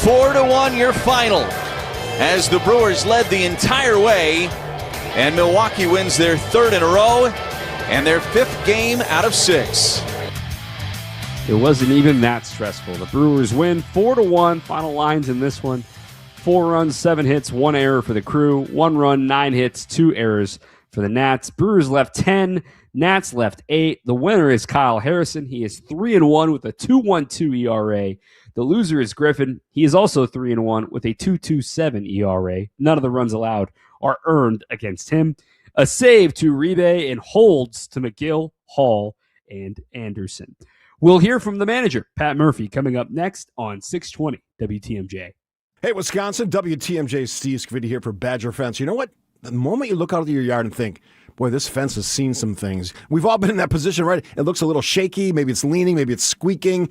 4-1 your final, as the Brewers led the entire way, and Milwaukee wins their 3rd in a row and their 5th game out of 6. It wasn't even that stressful. The Brewers win 4-1. Final lines in this one: 4 runs, 7 hits, 1 error for the Crew. 1 run, 9 hits, 2 errors for the Nats. Brewers left 10. Nats left 8. The winner is Kyle Harrison. He is 3-1 with a 2.12 ERA. The loser is Griffin. He is also 3-1 with a 2.27 ERA. None of the runs allowed are earned against him. A save to Uribe and holds to McGill, Hall, and Anderson. We'll hear from the manager, Pat Murphy, coming up next on 620 WTMJ. Hey, Wisconsin, WTMJ Steve Scavidi here for Badger Fence. You know what? The moment you look out of your yard and think, boy, this fence has seen some things. We've all been in that position, right? It looks a little shaky. Maybe it's leaning. Maybe it's squeaking.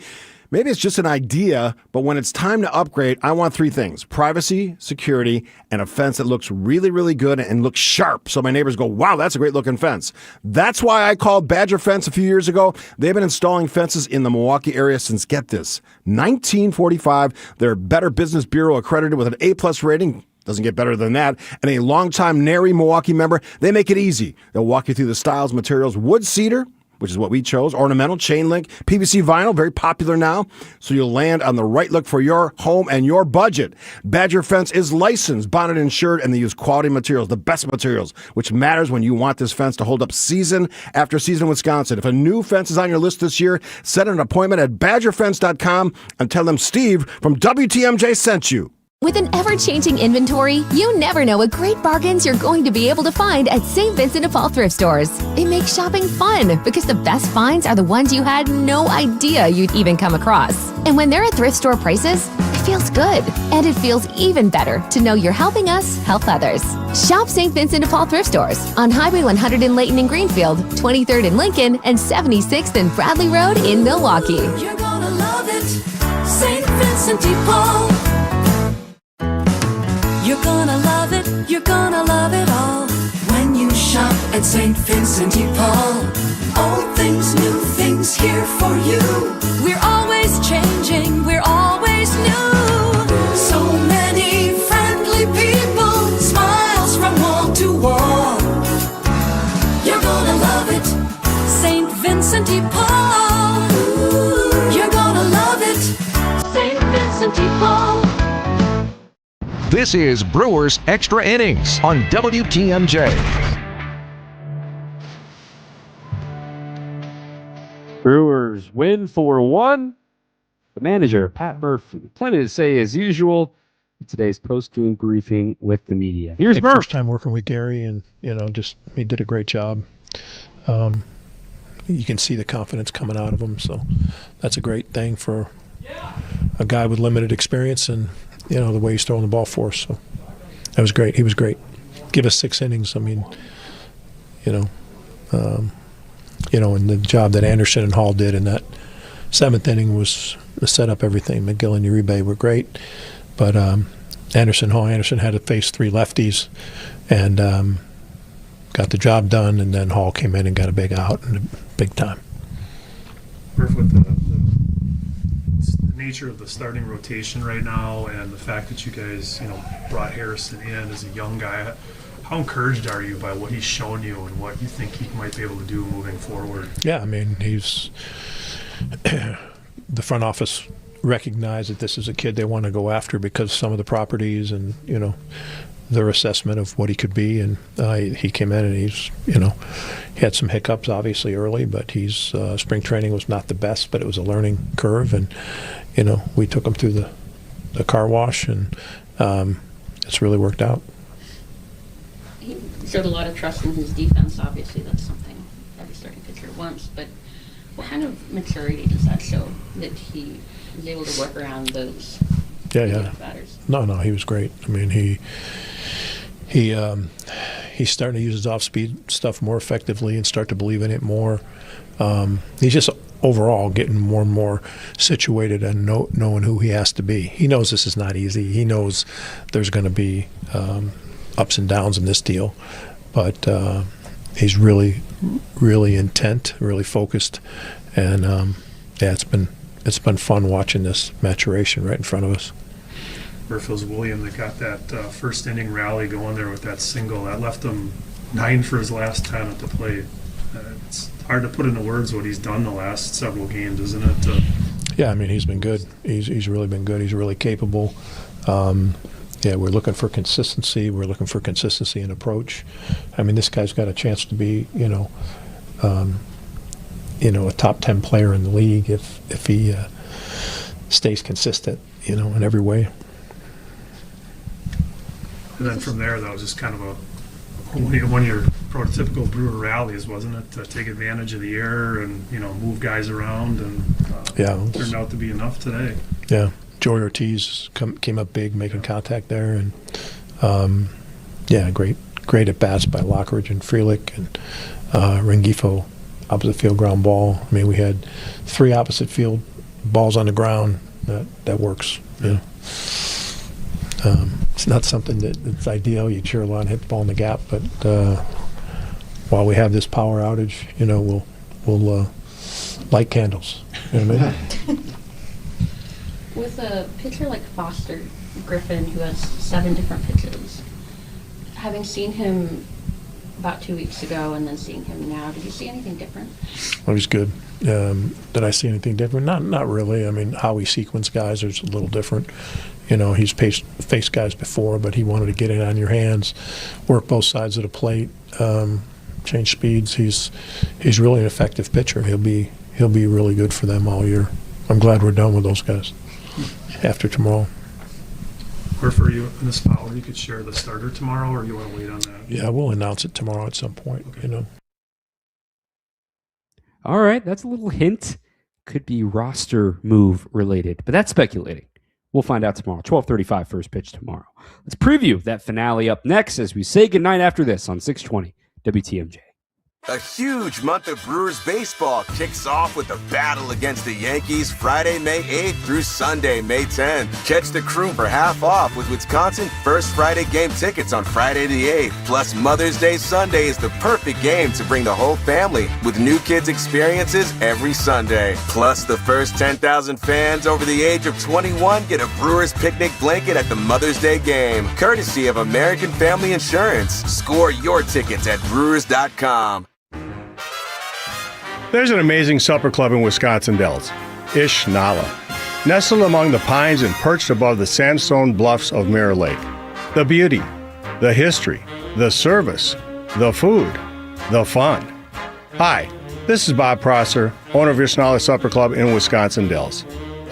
Maybe it's just an idea, but when it's time to upgrade, I want 3 things: privacy, security, and a fence that looks really, really good and looks sharp. So my neighbors go, wow, that's a great looking fence. That's why I called Badger Fence a few years ago. They've been installing fences in the Milwaukee area since, get this, 1945. They're Better Business Bureau accredited with an A+ rating. Doesn't get better than that. And a longtime NARI Milwaukee member. They make it easy. They'll walk you through the styles, materials: wood cedar, which is what we chose, ornamental, chain link, PVC vinyl, very popular now, so you'll land on the right look for your home and your budget. Badger Fence is licensed, bonded, insured, and they use quality materials, the best materials, which matters when you want this fence to hold up season after season in Wisconsin. If a new fence is on your list this year, set an appointment at badgerfence.com and tell them Steve from WTMJ sent you. With an ever-changing inventory, you never know what great bargains you're going to be able to find at St. Vincent de Paul thrift stores. It makes shopping fun because the best finds are the ones you had no idea you'd even come across. And when they're at thrift store prices, it feels good. And it feels even better to know you're helping us help others. Shop St. Vincent de Paul thrift stores on Highway 100 in Layton and Greenfield, 23rd in Lincoln, and 76th and Bradley Road in Milwaukee. You're gonna love it, St. Vincent de Paul. You're gonna love it all when you shop at St. Vincent de Paul. Old things, new things here for you. We're always changing, we're always new. So many friendly people, smiles from wall to wall. You're gonna love it, St. Vincent de Paul. You're gonna love it, St. Vincent de Paul. This is Brewers Extra Innings on WTMJ. Brewers win 4-1. the manager, Pat Murphy. Plenty to say as usual in today's post-game briefing with the media. Here's Murph. First time working with Gary, and just he did a great job. You can see the confidence coming out of him, so that's a great thing for a guy with limited experience, and the way he's throwing the ball for us. So that was great. He was great. Give us 6 innings. I mean, and the job that Anderson and Hall did in that 7th inning was to set up everything. McGill and Uribe were great, but Anderson had to face 3 lefties and got the job done, and then Hall came in and got a big out and a big time. With the nature of the starting rotation right now and the fact that you guys, brought Harrison in as a young guy, how encouraged are you by what he's shown you and what you think he might be able to do moving forward? Yeah, I mean, he's the front office recognized that this is a kid they want to go after because some of the properties and, their assessment of what he could be. And he came in and he's, he had some hiccups obviously early, but he's spring training was not the best, but it was a learning curve. And, we took him through the car wash, and it's really worked out. He showed a lot of trust in his defense. Obviously, that's something every starting pitcher wants. But what kind of maturity does that show that he was able to work around those batters? No, he was great. I mean, he's starting to use his off-speed stuff more effectively and start to believe in it more. He's just overall getting more and more situated and knowing who he has to be. He knows this is not easy. He knows there's going to be ups and downs in this deal, but he's really, really intent, really focused, and it's been fun watching this maturation right in front of us. Murphyl's William that got that first inning rally going there with that single that left him 9 for his last 10 at the plate. It's hard to put into words what he's done the last several games, isn't it? Yeah, I mean, he's been good. He's really been good. He's really capable. We're looking for consistency. We're looking for consistency in approach. I mean, this guy's got a chance to be, a top 10 player in the league if he stays consistent, in every way. And then from there, that was just kind of one of your prototypical Brewer rallies, wasn't it? To take advantage of the air and, move guys around, and turned out to be enough today. Yeah. Joey Ortiz came up big, making contact there, and great at bats by Lockridge and Frelick and Rengifo, opposite field ground ball. I mean, we had 3 opposite field balls on the ground. That works. Yeah. It's not something that's ideal. You cheer a lot and hit the ball in the gap, but while we have this power outage, we'll light candles. You know what I mean? With a pitcher like Foster Griffin, who has 7 different pitches, having seen him about 2 weeks ago and then seeing him now, did you see anything different? Well, he's good. Did I see anything different? Not really. I mean, how he sequenced guys is a little different. He's faced guys before, but he wanted to get it on your hands, work both sides of the plate, change speeds. He's really an effective pitcher. He'll be really good for them all year. I'm glad we're done with those guys after tomorrow. Or for you in the spot where you could share the starter tomorrow, or you want to wait on that? Yeah, we'll announce it tomorrow at some point. Okay. All right, that's a little hint. Could be roster move related, but that's speculating. We'll find out tomorrow. 12:35 first pitch tomorrow. Let's preview that finale up next as we say goodnight after this on 620 WTMJ. A huge month of Brewers baseball kicks off with a battle against the Yankees Friday, May 8th through Sunday, May 10th. Catch the crew for half off with Wisconsin First Friday game tickets on Friday the 8th. Plus, Mother's Day Sunday is the perfect game to bring the whole family with new kids experiences every Sunday. Plus, the first 10,000 fans over the age of 21 get a Brewers picnic blanket at the Mother's Day game, courtesy of American Family Insurance. Score your tickets at Brewers.com. There's an amazing supper club in Wisconsin Dells, Ish Nala, nestled among the pines and perched above the sandstone bluffs of Mirror Lake. The beauty, the history, the service, the food, the fun. Hi, this is Bob Prosser, owner of Ish Nala Supper Club in Wisconsin Dells.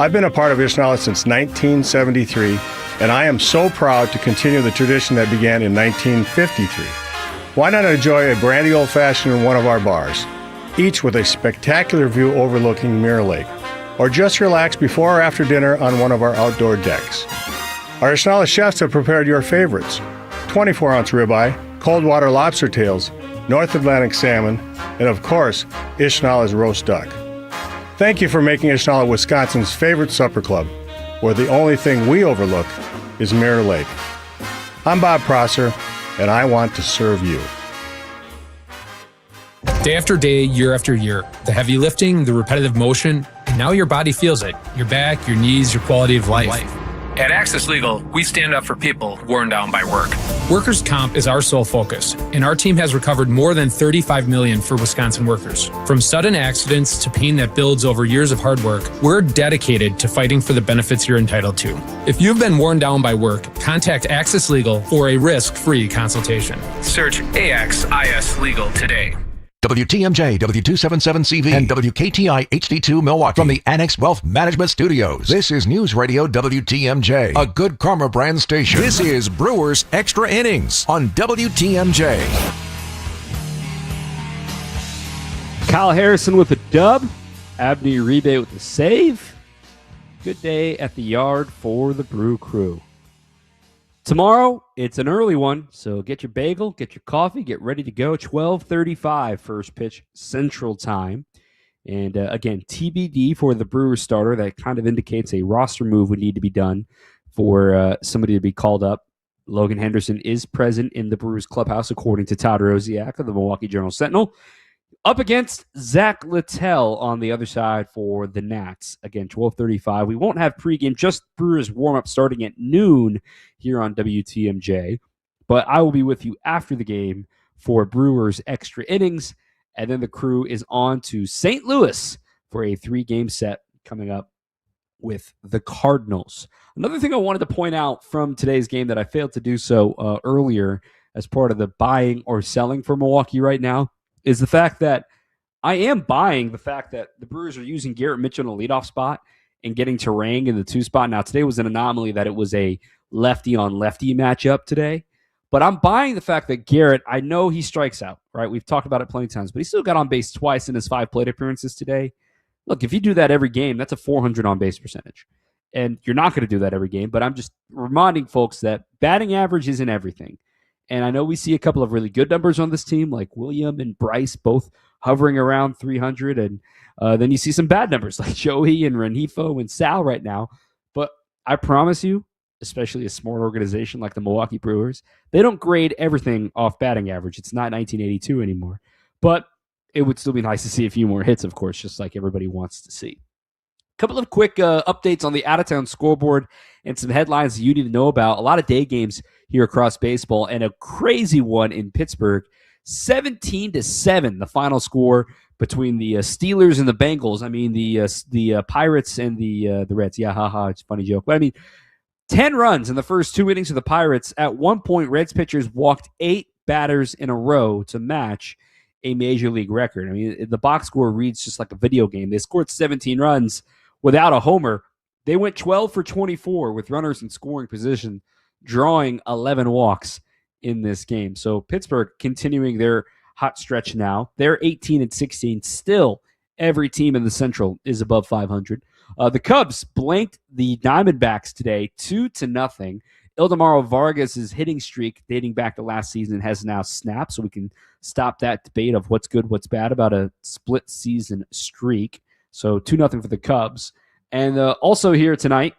I've been a part of Ishnala since 1973, and I am so proud to continue the tradition that began in 1953. Why not enjoy a brandy old-fashioned in one of our bars, each with a spectacular view overlooking Mirror Lake, or just relax before or after dinner on one of our outdoor decks. Our Ishnala chefs have prepared your favorites: 24-ounce ribeye, cold water lobster tails, North Atlantic salmon, and of course, Ishnala's roast duck. Thank you for making Ishnala Wisconsin's favorite supper club, where the only thing we overlook is Mirror Lake. I'm Bob Prosser, and I want to serve you. Day after day, year after year, the heavy lifting, the repetitive motion, and now your body feels it. Your back, your knees, your quality of life. At Access Legal, we stand up for people worn down by work. Workers' comp is our sole focus, and our team has recovered more than $35 million for Wisconsin workers. From sudden accidents to pain that builds over years of hard work, we're dedicated to fighting for the benefits you're entitled to. If you've been worn down by work, contact Access Legal for a risk-free consultation. Search AXIS Legal today. WTMJ, W277CV, and WKTI HD2 Milwaukee. From the Annex Wealth Management Studios, this is News Radio WTMJ, a Good Karma brand station. This is Brewers Extra Innings on WTMJ. Kyle Harrison with a dub. Abney Uribe with the save. Good day at the yard for the Brew Crew. Tomorrow, it's an early one, so get your bagel, get your coffee, get ready to go. 12:35 first pitch Central Time. And again, TBD for the Brewers starter. That kind of indicates a roster move would need to be done for somebody to be called up. Logan Henderson is present in the Brewers clubhouse, according to Todd Rosiak of the Milwaukee Journal-Sentinel. Up against Zach Littell on the other side for the Nats. Again, 12:35. We won't have pregame, just Brewers warm-up starting at noon here on WTMJ. But I will be with you after the game for Brewers Extra Innings. And then the crew is on to St. Louis for a 3-game set coming up with the Cardinals. Another thing I wanted to point out from today's game that I failed to do so earlier as part of the buying or selling for Milwaukee right now is the fact that I am buying the fact that the Brewers are using Garrett Mitchell in a leadoff spot and getting Terang in the 2 spot. Now, today was an anomaly that it was a lefty-on-lefty matchup today. But I'm buying the fact that Garrett, I know he strikes out, right? We've talked about it plenty of times, but he still got on base twice in his 5 plate appearances today. Look, if you do that every game, that's a 400 on-base percentage. And you're not going to do that every game, but I'm just reminding folks that batting average isn't everything. And I know we see a couple of really good numbers on this team, like William and Bryce both hovering around 300. And then you see some bad numbers like Joey and Renifo and Sal right now. But I promise you, especially a smart organization like the Milwaukee Brewers, they don't grade everything off batting average. It's not 1982 anymore. But it would still be nice to see a few more hits, of course, just like everybody wants to see. Couple of quick updates on the out-of-town scoreboard and some headlines you need to know about. A lot of day games here across baseball and a crazy one in Pittsburgh. 17-7, the final score between the Steelers and the Bengals. I mean, the Pirates and the Reds. Yeah, haha, it's a funny joke. But I mean, 10 runs in the first 2 innings of the Pirates. At one point, Reds pitchers walked 8 batters in a row to match a major league record. I mean, the box score reads just like a video game. They scored 17 runs without a homer. They went 12 for 24 with runners in scoring position, drawing 11 walks in this game. So Pittsburgh continuing their hot stretch now. They're 18-16. Still, every team in the Central is above 500. The Cubs blanked the Diamondbacks today 2-0. Ildemaro Vargas' hitting streak dating back to last season has now snapped, so we can stop that debate of what's good, what's bad about a split season streak. So 2-0 for the Cubs. And also here tonight,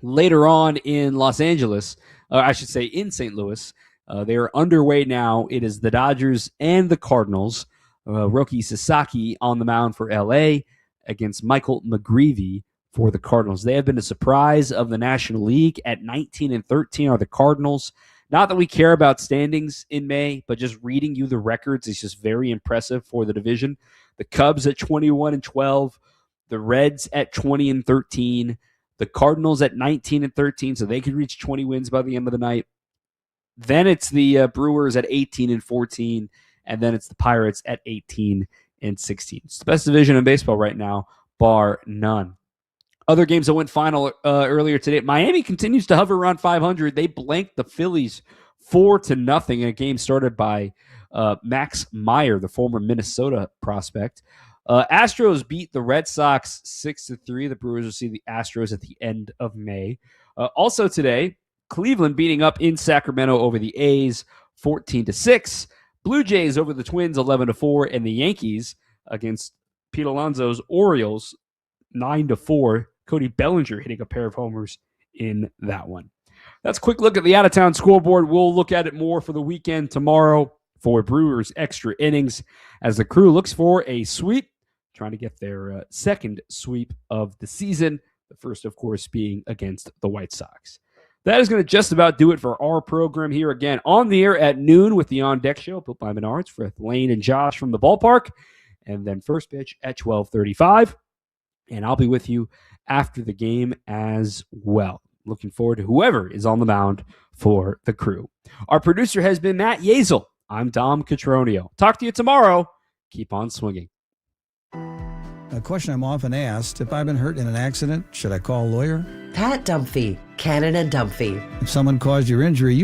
later on in Los Angeles, I should say in St. Louis, they are underway now. It is the Dodgers and the Cardinals. Roki Sasaki on the mound for L.A. against Michael McGreevy for the Cardinals. They have been a surprise of the National League. At 19-13 are the Cardinals. Not that we care about standings in May, but just reading you the records is just very impressive for the division. The Cubs at 21-12, the Reds at 20-13, the Cardinals at 19-13, so they could reach 20 wins by the end of the night. Then it's the Brewers at 18-14, and then it's the Pirates at 18-16. It's the best division in baseball right now, bar none. Other games that went final earlier today. Miami continues to hover around 500. They blanked the Phillies 4-0 in a game started by Max Meyer, the former Minnesota prospect. Astros beat the Red Sox 6-3. The Brewers will see the Astros at the end of May. Also today, Cleveland beating up in Sacramento over the A's 14-6. Blue Jays over the Twins 11-4, and the Yankees against Pete Alonso's Orioles 9-4. Cody Bellinger hitting a pair of homers in that one. That's a quick look at the out-of-town scoreboard. We'll look at it more for the weekend tomorrow for Brewers extra innings as the Crew looks for a sweep, trying to get their second sweep of the season. The first, of course, being against the White Sox. That is going to just about do it for our program here again on the air at noon with the On Deck Show, built by Menards for Lane and Josh from the ballpark, and then first pitch at 12:35. And I'll be with you after the game as well. Looking forward to whoever is on the mound for the Crew. Our producer has been Matt Yazel. I'm Dom Catronio. Talk to you tomorrow. Keep on swinging. A question I'm often asked, if I've been hurt in an accident, should I call a lawyer? Pat Dumphy, Cannon and Dumphy. If someone caused your injury, you